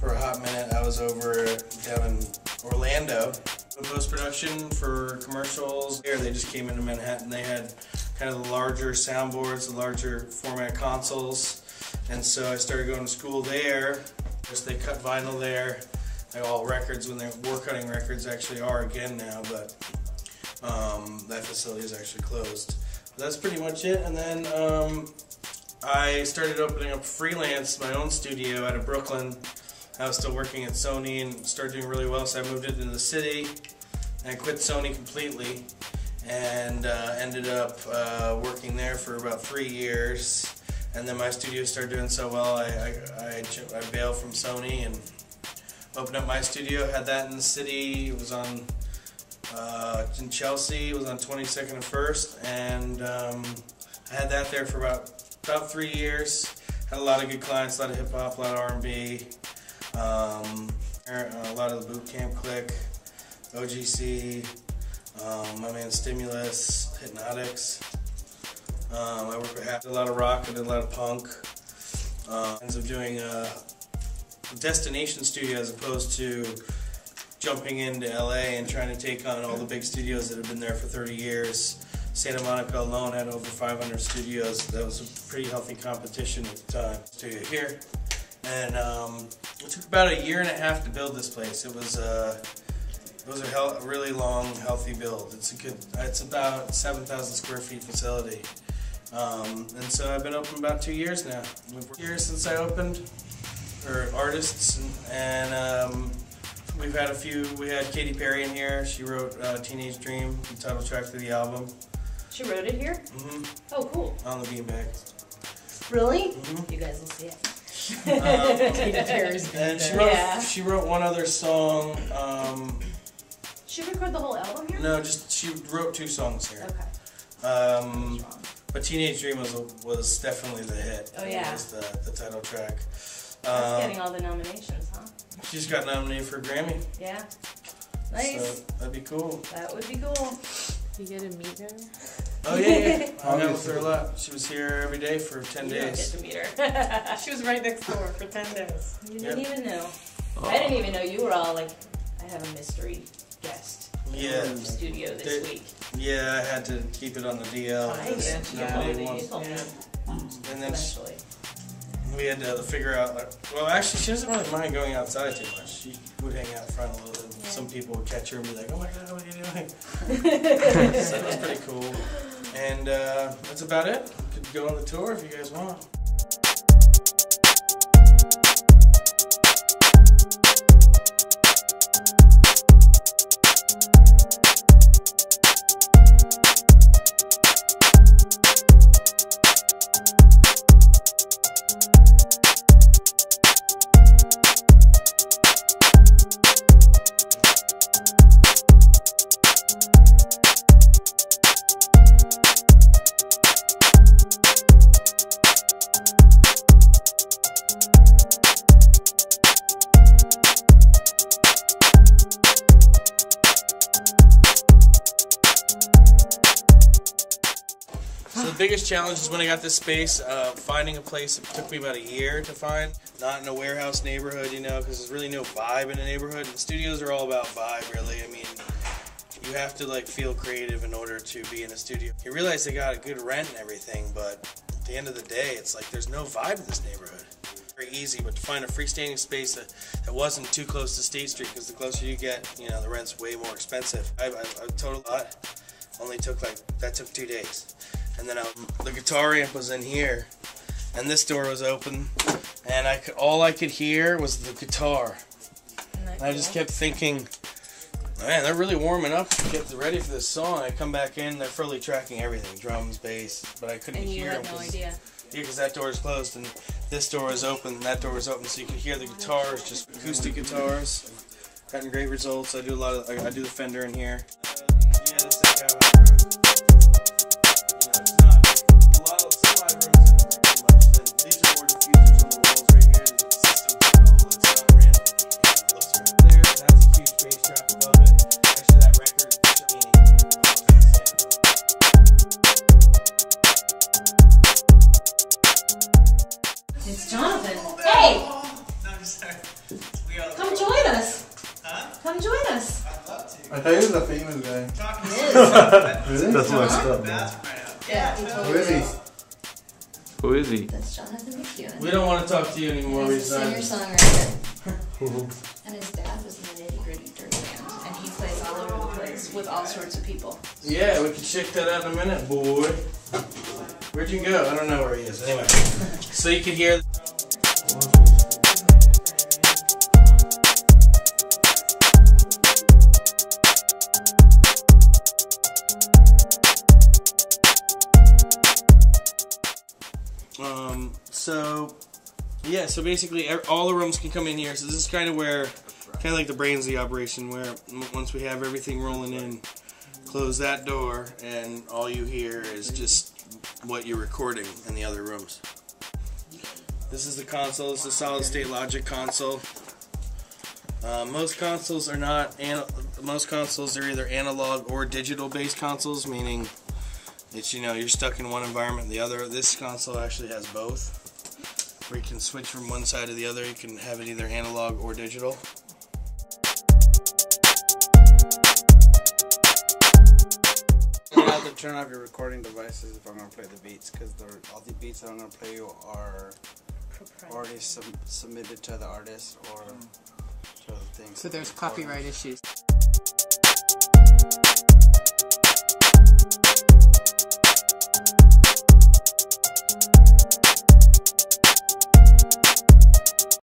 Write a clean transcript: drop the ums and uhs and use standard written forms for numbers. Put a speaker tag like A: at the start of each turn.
A: For a hot minute, I was over down in Orlando. Post-production for commercials. Here, they just came into Manhattan. They had kind of the larger soundboards, the larger format consoles. And so I started going to school there. They cut vinyl there. All records, when they were cutting records, actually are again now, but that facility is actually closed. But that's pretty much it. And then I started opening up freelance, my own studio out of Brooklyn. I was still working at Sony and started doing really well, so I moved into the city. And I quit Sony completely and ended up working there for about 3 years. And then my studio started doing so well, I bailed from Sony and opened up my studio. Had that in the city. It was on in Chelsea. It was on 22nd and 1st, and I had that there for about 3 years. Had a lot of good clients, a lot of hip hop, a lot of R&B, a lot of the boot camp clique, OGC, my man Stimulus, Hypnotics. I worked with a lot of rock, I did a lot of punk. Ends up doing a destination studio as opposed to jumping into LA and trying to take on all the big studios that have been there for 30 years. Santa Monica alone had over 500 studios. That was a pretty healthy competition at the time. Studio here, and it took about 1.5 years to build this place. It was a really long, healthy build. It's about 7,000 square feet facility. And so I've been open about 2 years now. We've worked here since I opened, or artists, and we've had a few. We had Katy Perry in here. She wrote Teenage Dream, the title track for the album.
B: She wrote it here?
A: Mm-hmm.
B: Oh, cool.
A: On the beanbag.
B: Really?
A: Mm-hmm.
B: You guys will see it.
A: Katy Perry's and she wrote one other song.
B: She recorded the whole album here?
A: No, she wrote 2 songs here.
B: Okay.
A: But Teenage Dream was definitely the hit.
B: Oh yeah.
A: It was the title track.
B: That's getting all the nominations, huh?
A: She's got nominated for a Grammy.
B: Yeah. Nice.
A: So that'd be cool.
B: That would be cool.
C: You get to meet her?
A: Oh yeah. I hung out with her a lot. She was here every day for 10 days.
B: You don't get to meet her.
C: She was right next door for 10 days.
B: You didn't even know. I didn't even know you were all like, I have a mystery guest in the studio this week.
A: Yeah, I had to keep it on the DL. And then we had to figure out, well, actually, she doesn't really mind going outside too much. She would hang out front a little bit. Yeah. Some people would catch her and be like, oh my God, what are you doing? So it was pretty cool. And that's about it. We could go on the tour if you guys want. So the biggest challenge is when I got this space, finding a place. It took me about 1 year to find. Not in a warehouse neighborhood, you know, because there's really no vibe in a neighborhood. And studios are all about vibe, really. I mean, you have to like feel creative in order to be in a studio. You realize they got a good rent and everything, but at the end of the day, it's like there's no vibe in this neighborhood. Very easy, but to find a freestanding space that wasn't too close to State Street, because the closer you get, you know, the rent's way more expensive. I total lot only took that took 2 days. And then the guitar amp was in here, and this door was open, and all I could hear was the guitar. I just kept thinking, man, they're really warming up to get ready for this song. I come back in, they're fully tracking everything, drums, bass, but I couldn't hear them.
B: And you had no idea.
A: Yeah, because that door is closed, and this door is open, and that door is open, so you can hear the guitars, just acoustic guitars. Gotten great results. I do I do the Fender in here. Yeah, that's it.
B: It's Jonathan. Hey!
A: No, I'm sorry.
B: Come join us.
A: I'd love to.
D: I thought he was a famous guy.
A: Talking
B: It is.
D: Really?
E: That's my
B: Huh?
E: stuff, man.
A: bathroom right now.
B: Yeah, he told
D: Who is he?
B: us.
E: Who is he?
B: That's Jonathan McEwen.
A: We don't want to talk to you anymore.
B: He's a
A: Resign.
B: singer-songwriter. And his dad was in the Nitty Gritty Dirt Band. And he plays all over the place with all sorts of people.
A: Yeah, we can check that out in a minute, boy. Where'd you go? I don't know where he is. Anyway, so you can hear. So basically all the rooms can come in here. So this is kind of like the brains of the operation, where once we have everything rolling in, close that door and all you hear is just what you're recording in the other rooms. This is the console. This is a solid state logic console. Most consoles are not. Most consoles are either analog or digital based consoles, meaning it's, you're stuck in one environment and the other. This console actually has both, where you can switch from one side to the other. You can have it either analog or digital.
F: You have to turn off your recording devices if I'm going to play the beats, because all the beats that I'm going to play you are already submitted to the artist or to the thing.
C: So there's copyright issues.